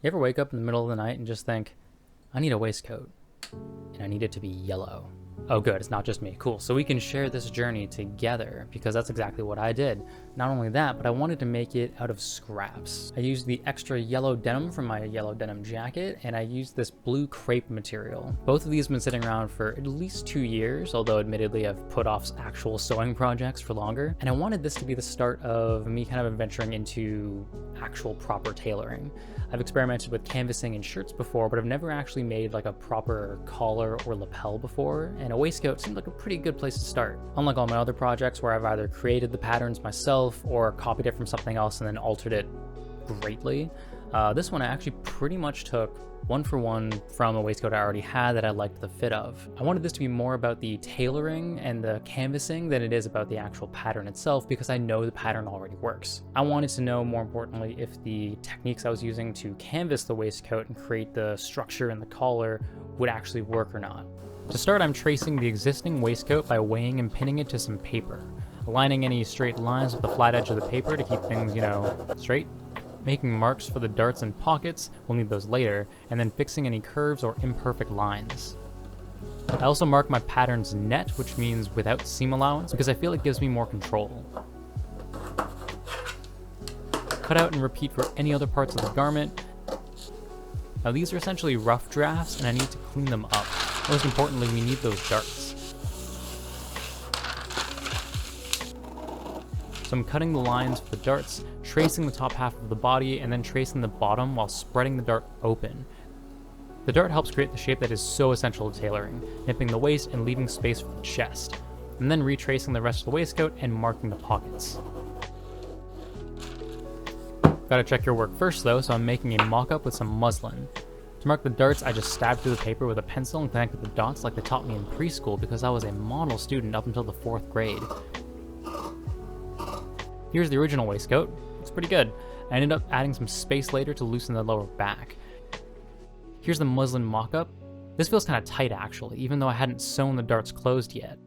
You ever wake up in the middle of the night and just think, I need a waistcoat, and I need it to be yellow? Oh good, it's not just me. Cool, so we can share this journey together, because that's exactly what I did. Not only that, but I wanted to make it out of scraps. I used the extra yellow denim from my yellow denim jacket, and I used this blue crepe material. Both of these have been sitting around for at least 2 years, although admittedly I've put off actual sewing projects for longer. And I wanted this to be the start of me kind of adventuring into actual proper tailoring. I've experimented with canvassing in shirts before, but I've never actually made like a proper collar or lapel before, and a waistcoat seemed like a pretty good place to start. Unlike all my other projects where I've either created the patterns myself or copied it from something else and then altered it greatly, this one I actually pretty much took one for one from a waistcoat I already had that I liked the fit of. I wanted this to be more about the tailoring and the canvassing than it is about the actual pattern itself, because I know the pattern already works. I wanted to know, more importantly, if the techniques I was using to canvas the waistcoat and create the structure and the collar would actually work or not. To start, I'm tracing the existing waistcoat by weighing and pinning it to some paper, aligning any straight lines with the flat edge of the paper to keep things, straight. Making marks for the darts and pockets, we'll need those later, and then fixing any curves or imperfect lines. I also mark my pattern's net, which means without seam allowance, because I feel it gives me more control. Cut out and repeat for any other parts of the garment. Now these are essentially rough drafts, and I need to clean them up. Most importantly, we need those darts. So I'm cutting the lines for the darts, tracing the top half of the body, and then tracing the bottom while spreading the dart open. The dart helps create the shape that is so essential to tailoring, nipping the waist and leaving space for the chest, and then retracing the rest of the waistcoat and marking the pockets. Gotta check your work first though, so I'm making a mock-up with some muslin. To mark the darts, I just stabbed through the paper with a pencil and connected the dots like they taught me in preschool, because I was a model student up until the 4th grade. Here's the original waistcoat. It's pretty good. I ended up adding some space later to loosen the lower back. Here's the muslin mock-up. This feels kind of tight actually, even though I hadn't sewn the darts closed yet.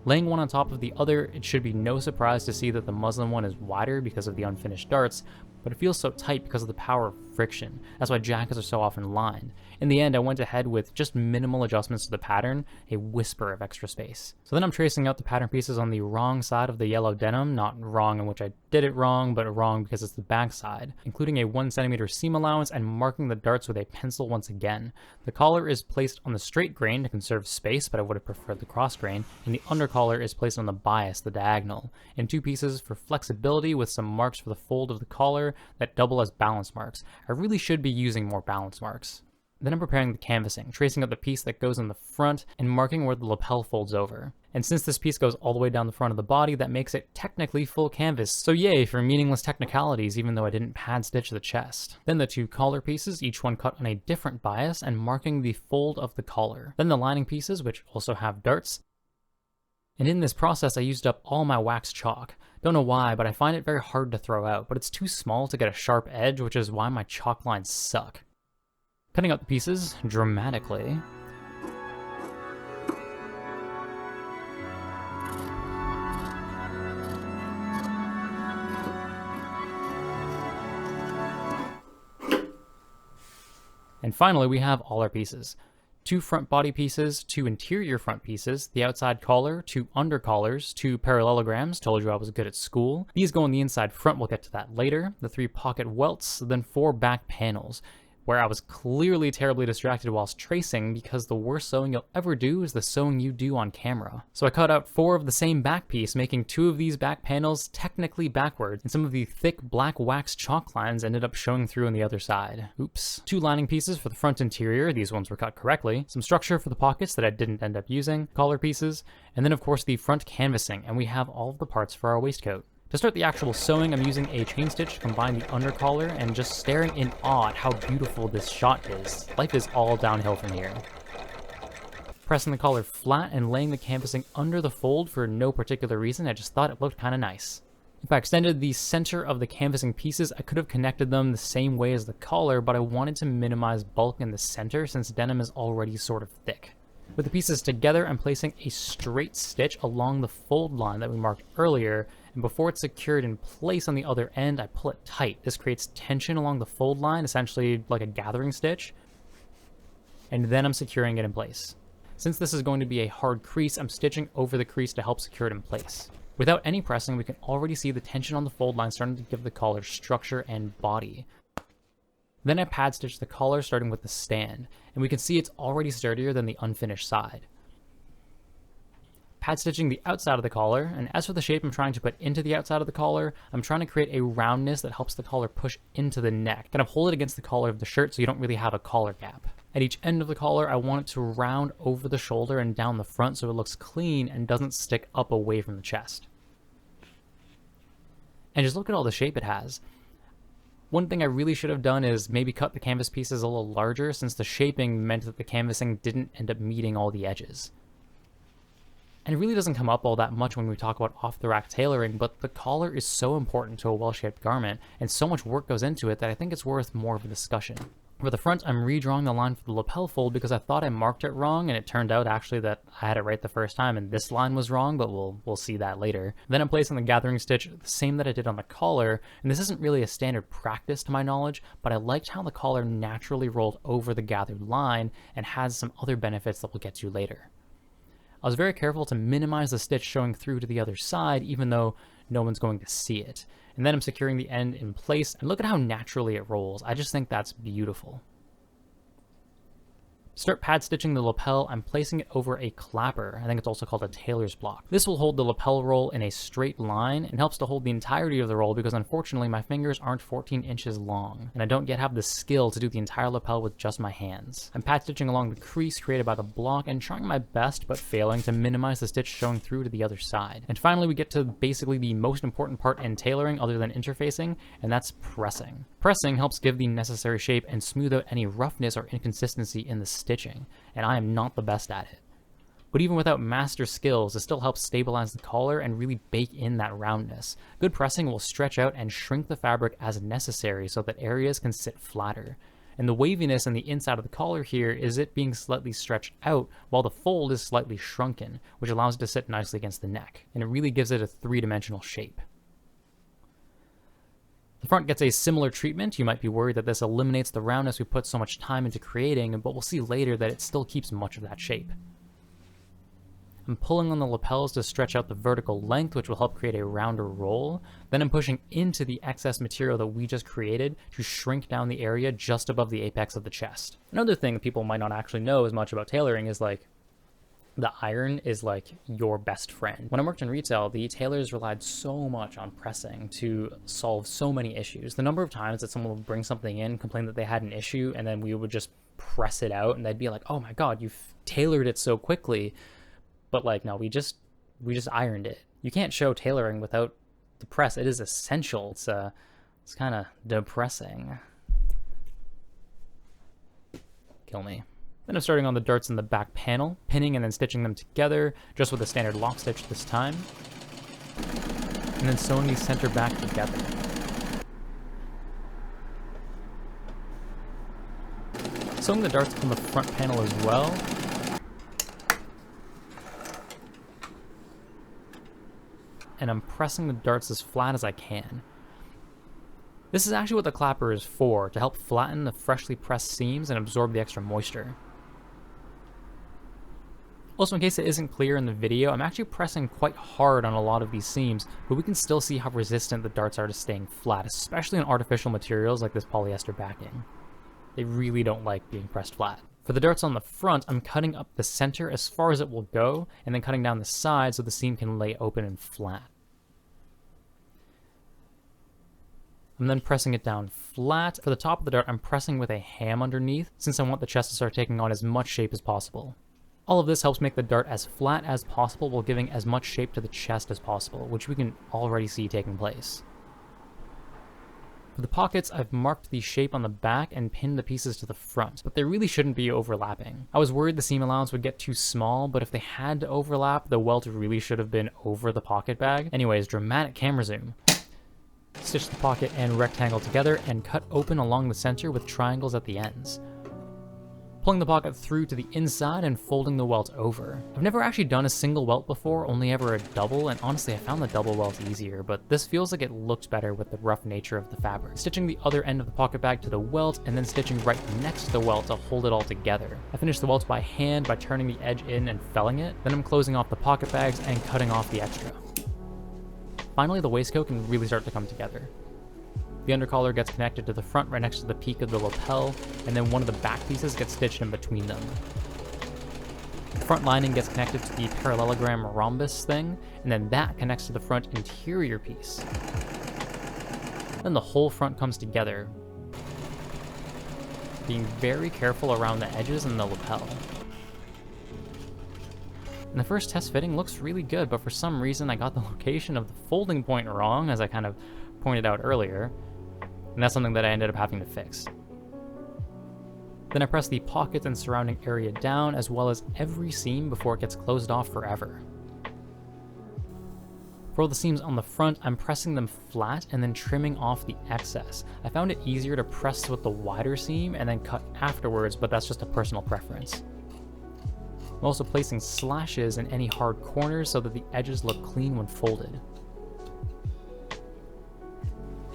Laying one on top of the other, it should be no surprise to see that the muslin one is wider because of the unfinished darts, but it feels so tight because of the power of friction. That's why jackets are so often lined. In the end, I went ahead with just minimal adjustments to the pattern, a whisper of extra space. So then I'm tracing out the pattern pieces on the wrong side of the yellow denim, not wrong in which I did it wrong, but wrong because it's the back side, including a 1 centimeter seam allowance and marking the darts with a pencil once again. The collar is placed on the straight grain to conserve space, but I would have preferred the cross grain, and the undercollar is placed on the bias, the diagonal, in 2 pieces for flexibility with some marks for the fold of the collar that double as balance marks. I really should be using more balance marks. Then I'm preparing the canvassing, tracing out the piece that goes in the front and marking where the lapel folds over. And since this piece goes all the way down the front of the body, that makes it technically full canvas, so yay for meaningless technicalities even though I didn't pad stitch the chest. Then the 2 collar pieces, each one cut on a different bias and marking the fold of the collar. Then the lining pieces, which also have darts. And in this process I used up all my wax chalk. Don't know why, but I find it very hard to throw out, but it's too small to get a sharp edge, which is why my chalk lines suck. Cutting out the pieces dramatically. And finally, we have all our pieces. 2 front body pieces, 2 interior front pieces, the outside collar, 2 under collars, 2 parallelograms, told you I was good at school. These go on the inside front, we'll get to that later. The 3 pocket welts, then 4 back panels, where I was clearly terribly distracted whilst tracing, because the worst sewing you'll ever do is the sewing you do on camera. So I cut out 4 of the same back piece, making 2 of these back panels technically backwards, and some of the thick black wax chalk lines ended up showing through on the other side. Oops. 2 lining pieces for the front interior, these ones were cut correctly, some structure for the pockets that I didn't end up using, collar pieces, and then of course the front canvassing, and we have all of the parts for our waistcoat. To start the actual sewing, I'm using a chain stitch to combine the undercollar and just staring in awe at how beautiful this shot is. Life is all downhill from here. Pressing the collar flat and laying the canvassing under the fold for no particular reason, I just thought it looked kind of nice. If I extended the center of the canvassing pieces, I could have connected them the same way as the collar, but I wanted to minimize bulk in the center since denim is already sort of thick. With the pieces together, I'm placing a straight stitch along the fold line that we marked earlier, and before it's secured in place on the other end, I pull it tight. This creates tension along the fold line, essentially like a gathering stitch, and then I'm securing it in place. Since this is going to be a hard crease, I'm stitching over the crease to help secure it in place. Without any pressing, we can already see the tension on the fold line starting to give the collar structure and body. Then I pad stitch the collar starting with the stand, and we can see it's already sturdier than the unfinished side. Pad stitching the outside of the collar, and as for the shape I'm trying to put into the outside of the collar, I'm trying to create a roundness that helps the collar push into the neck, kind of hold it against the collar of the shirt so you don't really have a collar gap. At each end of the collar, I want it to round over the shoulder and down the front so it looks clean and doesn't stick up away from the chest. And just look at all the shape it has. One thing I really should have done is maybe cut the canvas pieces a little larger, since the shaping meant that the canvassing didn't end up meeting all the edges. And it really doesn't come up all that much when we talk about off-the-rack tailoring, but the collar is so important to a well-shaped garment, and so much work goes into it that I think it's worth more of a discussion. For the front, I'm redrawing the line for the lapel fold because I thought I marked it wrong, and it turned out actually that I had it right the first time and this line was wrong, but we'll see that later. Then I'm placing the gathering stitch, the same that I did on the collar, and this isn't really a standard practice to my knowledge, but I liked how the collar naturally rolled over the gathered line and has some other benefits that we'll get to later. I was very careful to minimize the stitch showing through to the other side, even though no one's going to see it. And then I'm securing the end in place, and look at how naturally it rolls. I just think that's beautiful. Start pad stitching the lapel, I'm placing it over a clapper. I think it's also called a tailor's block. This will hold the lapel roll in a straight line and helps to hold the entirety of the roll because unfortunately my fingers aren't 14 inches long and I don't yet have the skill to do the entire lapel with just my hands. I'm pad stitching along the crease created by the block and trying my best but failing to minimize the stitch showing through to the other side. And finally we get to basically the most important part in tailoring other than interfacing, and that's pressing. Pressing helps give the necessary shape and smooth out any roughness or inconsistency in the stitching, and I am not the best at it. But even without master skills, it still helps stabilize the collar and really bake in that roundness. Good pressing will stretch out and shrink the fabric as necessary so that areas can sit flatter. And the waviness on the inside of the collar here is it being slightly stretched out while the fold is slightly shrunken, which allows it to sit nicely against the neck, and it really gives it a three-dimensional shape. The front gets a similar treatment. You might be worried that this eliminates the roundness we put so much time into creating, but we'll see later that it still keeps much of that shape. I'm pulling on the lapels to stretch out the vertical length, which will help create a rounder roll. Then I'm pushing into the excess material that we just created to shrink down the area just above the apex of the chest. Another thing that people might not actually know as much about tailoring is the iron is like your best friend. When I worked in retail, the tailors relied so much on pressing to solve so many issues. The number of times that someone would bring something in, complain that they had an issue, and then we would just press it out and they'd be like, oh my God, you've tailored it so quickly. But no, we just ironed it. You can't show tailoring without the press. It is essential. It's kind of depressing. Kill me. Then I'm starting on the darts in the back panel, pinning and then stitching them together, just with a standard lock stitch this time. And then sewing these center back together. Sewing the darts on the front panel as well. And I'm pressing the darts as flat as I can. This is actually what the clapper is for, to help flatten the freshly pressed seams and absorb the extra moisture. Also, in case it isn't clear in the video, I'm actually pressing quite hard on a lot of these seams, but we can still see how resistant the darts are to staying flat, especially on artificial materials like this polyester backing. They really don't like being pressed flat. For the darts on the front, I'm cutting up the center as far as it will go, and then cutting down the side so the seam can lay open and flat. I'm then pressing it down flat. For the top of the dart, I'm pressing with a ham underneath, since I want the chest to start taking on as much shape as possible. All of this helps make the dart as flat as possible while giving as much shape to the chest as possible, which we can already see taking place. For the pockets, I've marked the shape on the back and pinned the pieces to the front, but they really shouldn't be overlapping. I was worried the seam allowance would get too small, but if they had to overlap, the welt really should have been over the pocket bag. Anyways, dramatic camera zoom. Stitch the pocket and rectangle together and cut open along the center with triangles at the ends. pulling the pocket through to the inside and folding the welt over. I've never actually done a single welt before, only ever a double, and honestly I found the double welt easier, but this feels like it looked better with the rough nature of the fabric. Stitching the other end of the pocket bag to the welt and then stitching right next to the welt to hold it all together. I finished the welt by hand by turning the edge in and felling it, then I'm closing off the pocket bags and cutting off the extra. Finally, the waistcoat can really start to come together. The undercollar gets connected to the front right next to the peak of the lapel, and then one of the back pieces gets stitched in between them. The front lining gets connected to the parallelogram rhombus thing, and then that connects to the front interior piece. Then the whole front comes together, being very careful around the edges and the lapel. And the first test fitting looks really good, but for some reason I got the location of the folding point wrong, as I kind of pointed out earlier. And that's something that I ended up having to fix. Then I press the pockets and surrounding area down, as well as every seam before it gets closed off forever. For all the seams on the front, I'm pressing them flat and then trimming off the excess. I found it easier to press with the wider seam and then cut afterwards, but that's just a personal preference. I'm also placing slashes in any hard corners so that the edges look clean when folded.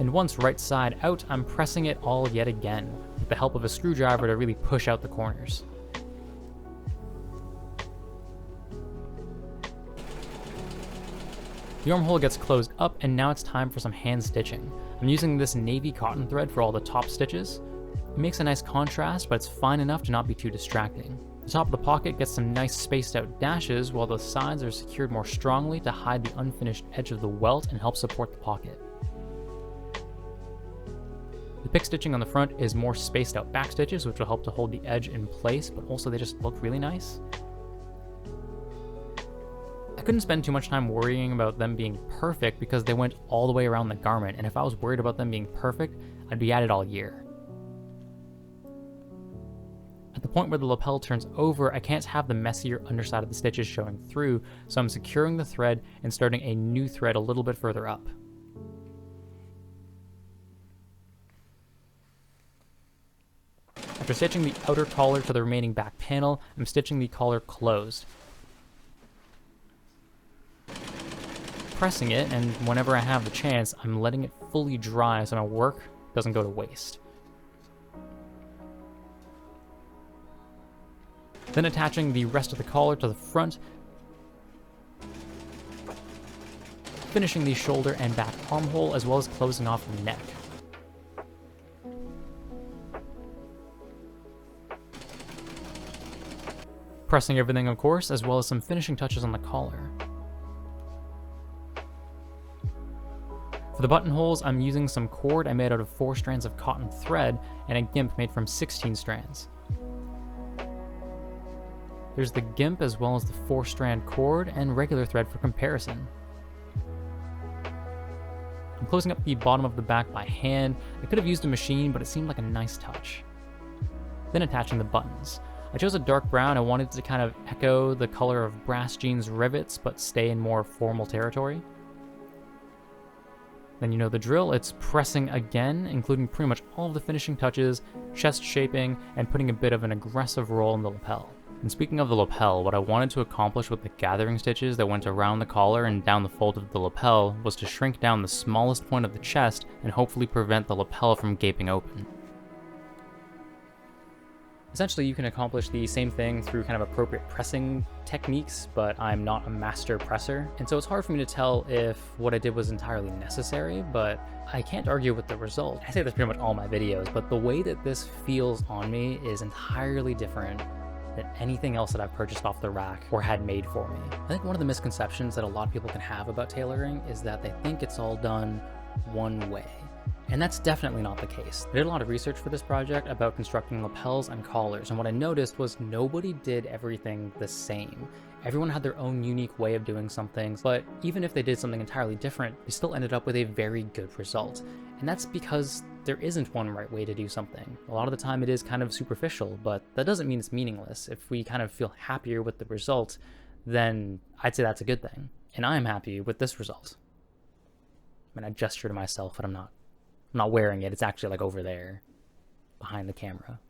And once right side out, I'm pressing it all yet again, with the help of a screwdriver to really push out the corners. The armhole gets closed up, and now it's time for some hand stitching. I'm using this navy cotton thread for all the top stitches. It makes a nice contrast, but it's fine enough to not be too distracting. The top of the pocket gets some nice spaced out dashes, while the sides are secured more strongly to hide the unfinished edge of the welt and help support the pocket. The pick stitching on the front is more spaced out back stitches, which will help to hold the edge in place, but also they just look really nice. I couldn't spend too much time worrying about them being perfect because they went all the way around the garment, and if I was worried about them being perfect, I'd be at it all year. At the point where the lapel turns over, I can't have the messier underside of the stitches showing through, so I'm securing the thread and starting a new thread a little bit further up. After stitching the outer collar to the remaining back panel, I'm stitching the collar closed. Pressing it, and whenever I have the chance, I'm letting it fully dry so my work doesn't go to waste. Then attaching the rest of the collar to the front, finishing the shoulder and back armhole, as well as closing off the neck. Pressing everything, of course, as well as some finishing touches on the collar. For the buttonholes, I'm using some cord I made out of 4 strands of cotton thread and a gimp made from 16 strands. There's the gimp as well as the 4-strand cord and regular thread for comparison. I'm closing up the bottom of the back by hand. I could have used a machine, but it seemed like a nice touch. Then attaching the buttons. I chose a dark brown. I wanted to kind of echo the color of Brass Jeans rivets, but stay in more formal territory. Then you know the drill, it's pressing again, including pretty much all of the finishing touches, chest shaping, and putting a bit of an aggressive roll in the lapel. And speaking of the lapel, what I wanted to accomplish with the gathering stitches that went around the collar and down the fold of the lapel was to shrink down the smallest point of the chest and hopefully prevent the lapel from gaping open. Essentially, you can accomplish the same thing through kind of appropriate pressing techniques, but I'm not a master presser, and so it's hard for me to tell if what I did was entirely necessary, but I can't argue with the result. I say this pretty much all my videos, but the way that this feels on me is entirely different than anything else that I've purchased off the rack or had made for me. I think one of the misconceptions that a lot of people can have about tailoring is that they think it's all done one way. And that's definitely not the case. I did a lot of research for this project about constructing lapels and collars, and what I noticed was nobody did everything the same. Everyone had their own unique way of doing something, but even if they did something entirely different, they still ended up with a very good result. And that's because there isn't one right way to do something. A lot of the time it is kind of superficial, but that doesn't mean it's meaningless. If we kind of feel happier with the result, then I'd say that's a good thing. And I'm happy with this result. I mean, I gesture to myself, but I'm not wearing it. It's actually like over there behind the camera.